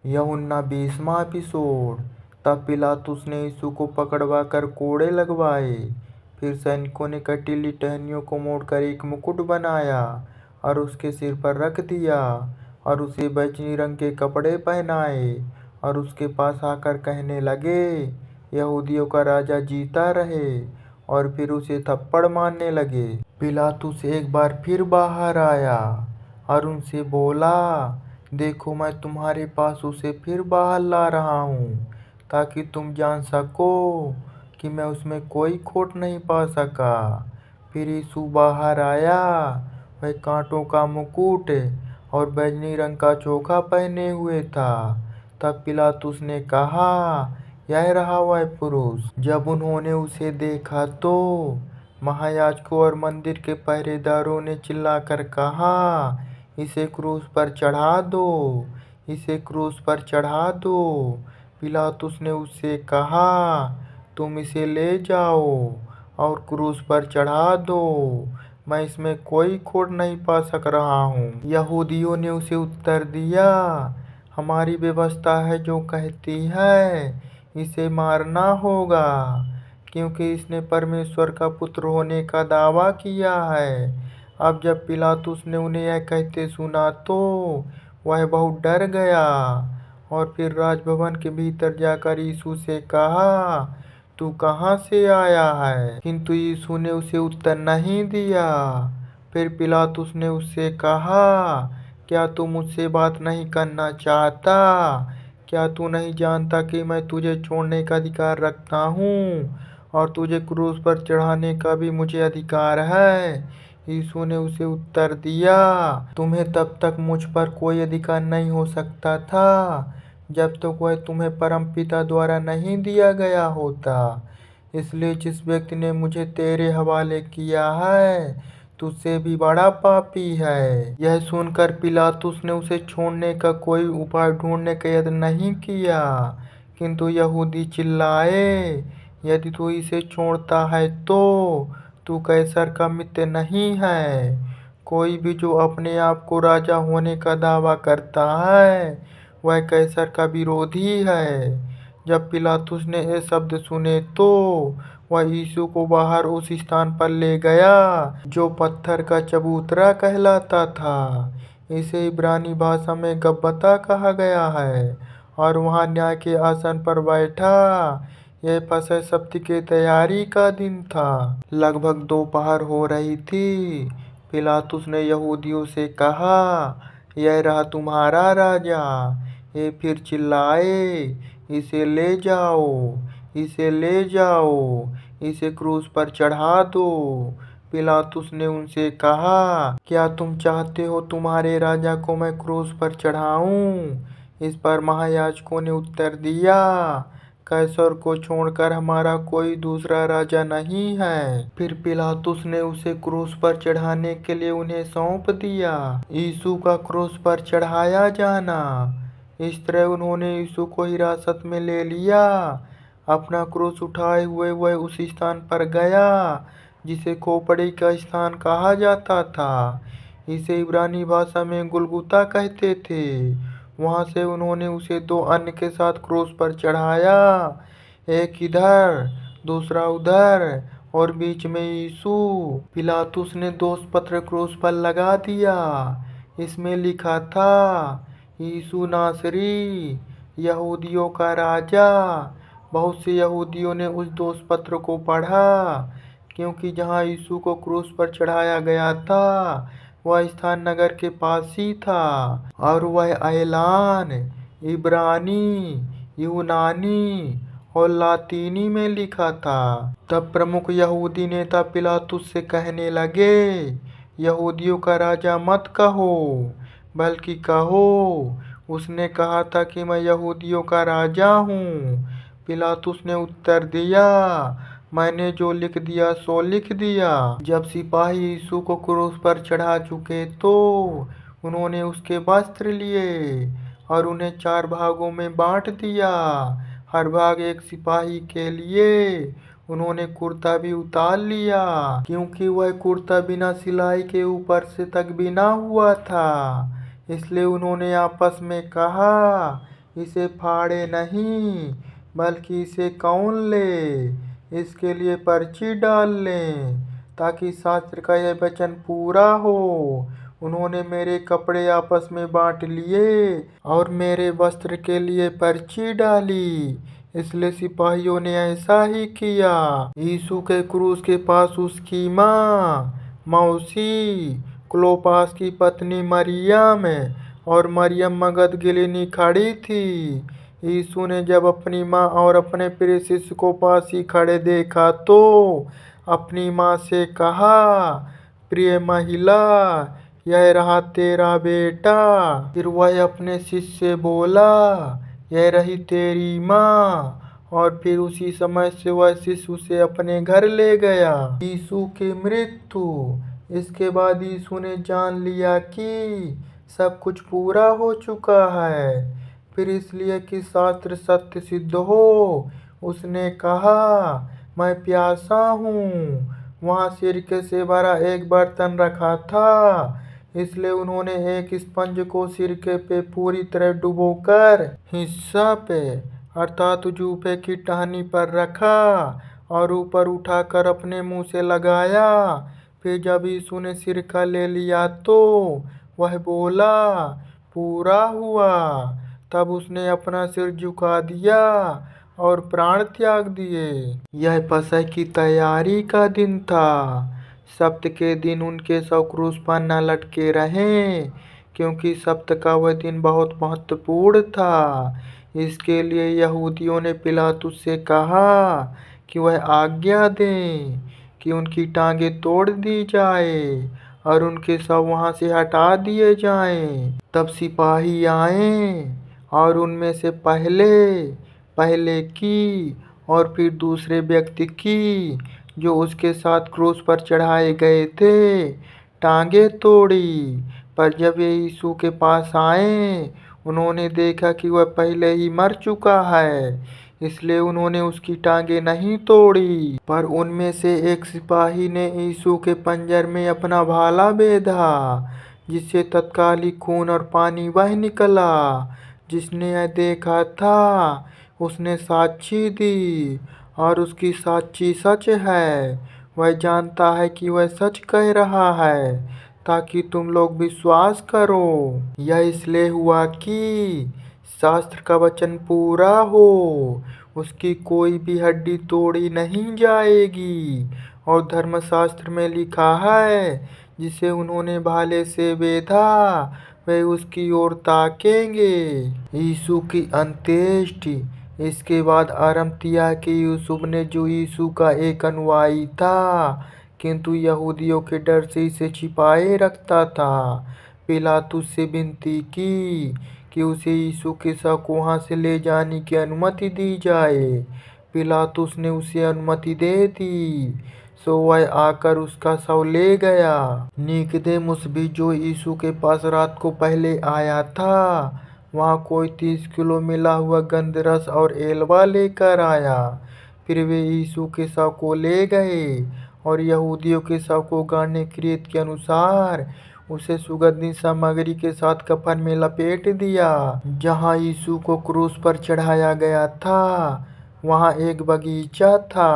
यूहन्ना 20वां एपिसोड। तब पिलातुस ने यीशु को पकड़वा कर कोड़े लगवाए। फिर सैनिकों ने कटीली टहनियों को मोड़कर एक मुकुट बनाया और उसके सिर पर रख दिया और उसे बैंगनी रंग के कपड़े पहनाए और उसके पास आकर कहने लगे, यहूदियों का राजा जीता रहे। और फिर उसे थप्पड़ मारने लगे। पिलातुस एक बार फिर बाहर आया और उनसे बोला, देखो मैं तुम्हारे पास उसे फिर बाहर ला रहा हूँ ताकि तुम जान सको कि मैं उसमें कोई खोट नहीं पा सका। फिर यीशु बाहर आया। वह कांटों का मुकुट और बैंगनी रंग का चोखा पहने हुए था। तब पिलातुस ने कहा, यह रहा वह पुरुष। जब उन्होंने उसे देखा तो महायाजकों और मंदिर के पहरेदारों ने चिल्लाकर कहा, इसे क्रूस पर चढ़ा दो, इसे क्रूस पर चढ़ा दो। पिलातुस ने उससे कहा, तुम इसे ले जाओ और क्रूस पर चढ़ा दो, मैं इसमें कोई खोट नहीं पा सक रहा हूँ। यहूदियों ने उसे उत्तर दिया, हमारी व्यवस्था है जो कहती है इसे मारना होगा, क्योंकि इसने परमेश्वर का पुत्र होने का दावा किया है। अब जब पिलातुस ने उन्हें यह कहते सुना तो वह बहुत डर गया और फिर राजभवन के भीतर जाकर यीशु से कहा, तू कहाँ से आया है? किंतु यीशु ने उसे उत्तर नहीं दिया। फिर पिलातुस ने उससे कहा, क्या तू मुझसे बात नहीं करना चाहता? क्या तू नहीं जानता कि मैं तुझे छोड़ने का अधिकार रखता हूँ और तुझे क्रूस पर चढ़ाने का भी मुझे अधिकार है? यीशु ने उसे उत्तर दिया, तुम्हें तब तक मुझ पर कोई अधिकार नहीं हो सकता था जब तक वह तुम्हें परमपिता द्वारा नहीं दिया गया होता। इसलिए जिस व्यक्ति ने मुझे तेरे हवाले किया है तुझसे भी बड़ा पापी है। यह सुनकर पिलातुस ने उसे छोड़ने का कोई उपाय ढूंढने का यत्न नहीं किया, किंतु यहूदी चिल्लाए, यदि तू इसे छोड़ता है तो तू कैसर का मित्र नहीं है। कोई भी जो अपने आप को राजा होने का दावा करता है वह कैसर का विरोधी है। जब पिलातुस ने ये शब्द सुने तो वह यीशु को बाहर उस स्थान पर ले गया जो पत्थर का चबूतरा कहलाता था। इसे इब्रानी भाषा में गब्बता कहा गया है और वहाँ न्याय के आसन पर बैठा। यह फसह सप्ताह की तैयारी का दिन था। लगभग दोपहर हो रही थी। पिलातुस ने यहूदियों से कहा, यह रहा तुम्हारा राजा। ये फिर चिल्लाए, इसे ले जाओ, इसे ले जाओ, इसे क्रूस पर चढ़ा दो। पिलातुस ने उनसे कहा, क्या तुम चाहते हो तुम्हारे राजा को मैं क्रूस पर चढ़ाऊं? इस पर महायाजकों ने उत्तर दिया, कैसर को छोड़कर हमारा कोई दूसरा राजा नहीं है। फिर पिलातुस ने उसे क्रूस पर चढ़ाने के लिए उन्हें सौंप दिया। यीशु का क्रूस पर चढ़ाया जाना। इस तरह उन्होंने यीशु को हिरासत में ले लिया। अपना क्रूस उठाए हुए वह उस स्थान पर गया जिसे खोपड़ी का स्थान कहा जाता था। इसे इब्रानी भाषा में गुलगुता कहते थे। वहां से उन्होंने उसे दो अन्य के साथ क्रूस पर चढ़ाया, एक इधर दूसरा उधर और बीच में यीशु। पिलातुस ने दोष पत्र क्रूस पर लगा दिया। इसमें लिखा था, यीशु नासरी, यहूदियों का राजा। बहुत से यहूदियों ने उस दोष पत्र को पढ़ा, क्योंकि जहां यीशु को क्रूस पर चढ़ाया गया था वह स्थान नगर के पास ही था और वह ऐलान इब्रानी, यूनानी और लातीनी में लिखा था। तब प्रमुख यहूदी नेता पिलातुस से कहने लगे, यहूदियों का राजा मत कहो, बल्कि कहो उसने कहा था कि मैं यहूदियों का राजा हूँ। पिलातुस ने उत्तर दिया, मैंने जो लिख दिया सो लिख दिया। जब सिपाही यीशु को क्रूस पर चढ़ा चुके तो उन्होंने उसके वस्त्र लिए और उन्हें 4 भागों में बांट दिया, हर भाग एक सिपाही के लिए। उन्होंने कुर्ता भी उतार लिया, क्योंकि वह कुर्ता बिना सिलाई के ऊपर से तक बिना हुआ था। इसलिए उन्होंने आपस में कहा, इसे फाड़े नहीं, बल्कि इसे कौन ले, इसके लिए पर्ची डाल लें, ताकि शास्त्र का यह वचन पूरा हो। उन्होंने मेरे कपड़े आपस में बांट लिए और मेरे वस्त्र के लिए पर्ची डाली, इसलिए सिपाहियों ने ऐसा ही किया। यीशु के क्रूस के पास उसकी माँ, मौसी, क्लोपास की पत्नी मरियम और मरियम मगदलिनी खड़ी थी। यीशु ने जब अपनी माँ और अपने प्रिय शिष्य को पास ही खड़े देखा तो अपनी माँ से कहा, प्रिय महिला, यह रहा तेरा बेटा। फिर वह अपने शिष्य से बोला, यह रही तेरी माँ। और फिर उसी समय से वह शिष्य उसे अपने घर ले गया। यीशु की मृत्यु। इसके बाद यीशु ने जान लिया कि सब कुछ पूरा हो चुका है। फिर इसलिए कि शास्त्र सत्य सिद्ध हो, उसने कहा, मैं प्यासा हूँ। वहाँ सिरके से भरा एक बर्तन रखा था, इसलिए उन्होंने एक स्पंज को सिरके पे पूरी तरह डुबोकर हिस्सा पे अर्थात जूफे की टहनी पर रखा और ऊपर उठाकर अपने मुंह से लगाया। फिर जब यीशु ने सिरका ले लिया तो वह बोला, पूरा हुआ। तब उसने अपना सिर झुका दिया और प्राण त्याग दिए। यह फसह की तैयारी का दिन था। सब्त के दिन उनके शव क्रूस पर न लटके रहे, क्योंकि सब्त का वह दिन बहुत महत्वपूर्ण था। इसके लिए यहूदियों ने पिलातुस से कहा कि वह आज्ञा दें कि उनकी टांगें तोड़ दी जाए और उनके शव वहां से हटा दिए जाएं। तब सिपाही आए और उनमें से पहले की और फिर दूसरे व्यक्ति की, जो उसके साथ क्रूस पर चढ़ाए गए थे, टांगें तोड़ी। पर जब वे यीशु के पास आए, उन्होंने देखा कि वह पहले ही मर चुका है, इसलिए उन्होंने उसकी टांगें नहीं तोड़ी। पर उनमें से एक सिपाही ने यीशु के पंजर में अपना भाला बेधा, जिससे तत्काल ही खून और पानी बह निकला। जिसने यह देखा था, उसने साक्षी दी और उसकी साक्षी सच है। वह जानता है कि वह सच कह रहा है, ताकि तुम लोग विश्वास करो। यह इसलिए हुआ कि शास्त्र का वचन पूरा हो, उसकी कोई भी हड्डी तोड़ी नहीं जाएगी। और धर्मशास्त्र में लिखा है, जिसे उन्होंने भाले से बेधा, वे उसकी ओर ताकेंगे। यीशु की अंत्येष्टि। इसके बाद अरमतिया के यूसुफ ने, जो यीशु का एक अनुयायी था किंतु यहूदियों के डर से इसे छिपाए रखता था, पिलातुस से विनती की कि उसे यीशु के शव को वहां से ले जाने की अनुमति दी जाए। पिलातुस ने उसे अनुमति दे दी, सो वह आकर उसका शव ले गया। निकोदेमुस भी, जो यीशु के पास रात को पहले आया था, वहाँ कोई 30 किलो मिला हुआ गंधरस और एलवा लेकर आया। फिर वे यीशु के शव को ले गए और यहूदियों के शव को गाड़ने की रीत के अनुसार उसे सुगंधित सामग्री के साथ कफन में लपेट दिया। जहाँ यीशु को क्रूस पर चढ़ाया गया था, वहाँ एक बगीचा था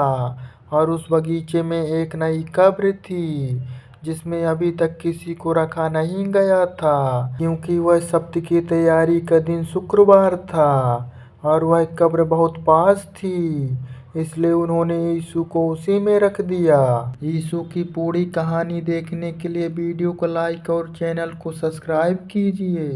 और उस बगीचे में एक नई कब्र थी, जिसमें अभी तक किसी को रखा नहीं गया था, क्योंकि वह सब्त की तैयारी का दिन शुक्रवार था और वह कब्र बहुत पास थी। इसलिए उन्होंने यीशु को उसी में रख दिया। यीशु की पूरी कहानी देखने के लिए वीडियो को लाइक और चैनल को सब्सक्राइब कीजिए।